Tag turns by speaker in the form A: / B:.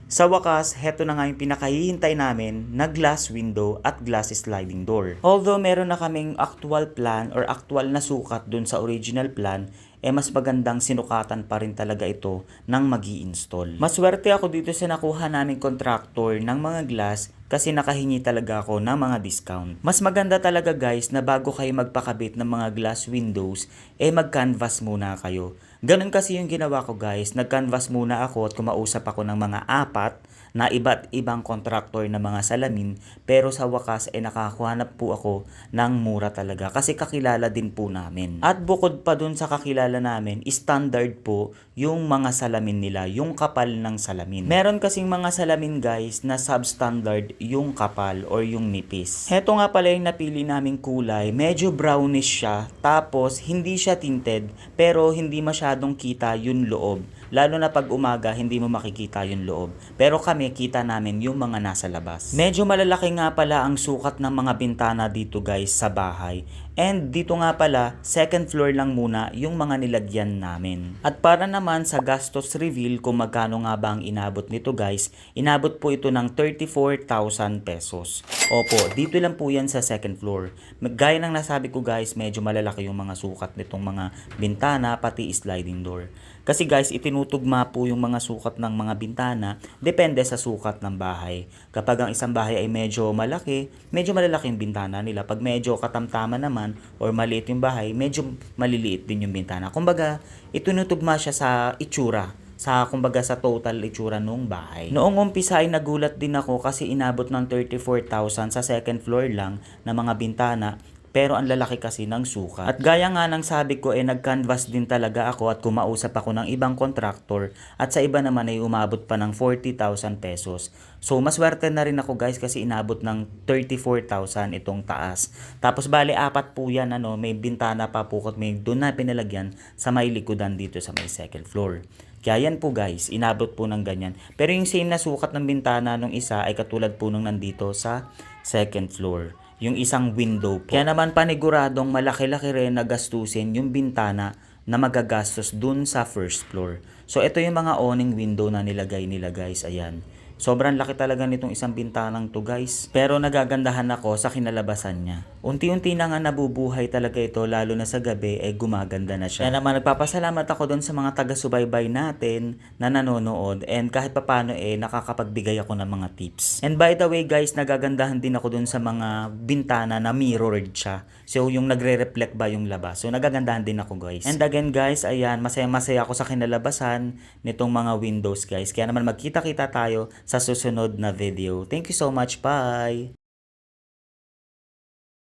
A: Sa wakas, heto na nga yung pinakahihintay namin na glass window at glass sliding door. Although meron na kaming actual plan or actual na sukat dun sa original plan, mas magandang sinukatan pa rin talaga ito ng magi-install. Maswerte ako dito sa nakuha naming contractor ng mga glass kasi nakahingi talaga ako ng mga discount. Mas maganda talaga guys na bago kayo magpakabit ng mga glass windows, mag-canvas muna kayo. Ganun kasi yung ginawa ko guys, nag-canvas muna ako at kumausap ako ng mga apat na iba't ibang kontraktor na mga salamin, pero sa wakas nakakuhanap po ako ng mura talaga kasi kakilala din po namin. At bukod pa dun sa kakilala namin, standard po yung mga salamin nila, yung kapal ng salamin. Meron kasing mga salamin guys na substandard yung kapal or yung nipis. Heto nga pala yung napili naming kulay, medyo brownish siya, tapos hindi siya tinted, pero hindi masyadong kita yung loob. Lalo na pag umaga, hindi mo makikita yung loob. Pero kami, kita namin yung mga nasa labas. Medyo malalaki nga pala ang sukat ng mga bintana dito guys sa bahay. And dito nga pala, second floor lang muna yung mga nilagyan namin. At para naman sa gastos reveal kung magkano nga ba ang inabot nito guys, inabot po ito ng 34,000 pesos. Opo, dito lang po yan sa second floor. Gaya ng nasabi ko guys, medyo malalaki yung mga sukat nitong mga bintana pati sliding door. Kasi guys, itinutugma po yung mga sukat ng mga bintana depende sa sukat ng bahay. Kapag ang isang bahay ay medyo malaki, medyo malalaki yung bintana nila. Pag medyo katamtaman naman or maliit yung bahay, medyo maliliit din yung bintana. Kumbaga, itinutugma siya sa itsura. Kumbaga sa total itsura nung bahay. Noong umpisa ay nagulat din ako kasi inabot ng 34,000 sa second floor lang na mga bintana. Pero ang lalaki kasi ng sukat. At gaya nga ng sabi ko, nag-canvas din talaga ako at kumausap ako ng ibang contractor at sa iba naman ay umabot pa ng 40,000 pesos. So maswerte na rin ako guys kasi inabot ng 34,000 itong taas. Tapos bali apat po yan, may bintana pa po at may doon na pinalagyan sa may likodan dito sa may second floor. Kaya yan po guys, inabot po ng ganyan. Pero yung same na sukat ng bintana nung isa ay katulad po nung nandito sa second floor. Yung isang window po. Kaya naman paniguradong malaki-laki rin na gastusin yung bintana na magagastos dun sa first floor. So ito yung mga awning window na nilagay nila guys, ayan. Sobrang laki talaga nitong isang bintanang to guys. Pero nagagandahan ako sa kinalabasan niya. Unti-unti na nga nabubuhay talaga ito, lalo na sa gabi gumaganda na siya. Kaya naman nagpapasalamat ako doon sa mga taga-subaybay natin na nanonood and kahit papano nakakapagbigay ako ng mga tips. And by the way guys, nagagandahan din ako doon sa mga bintana na mirrored siya. So yung nagre-reflect ba yung labas. So nagagandahan din ako guys. And again guys, ayan, masaya-masaya ako sa kinalabasan nitong mga windows guys. Kaya naman magkita-kita tayo sa susunod na video. Thank you so much. Bye!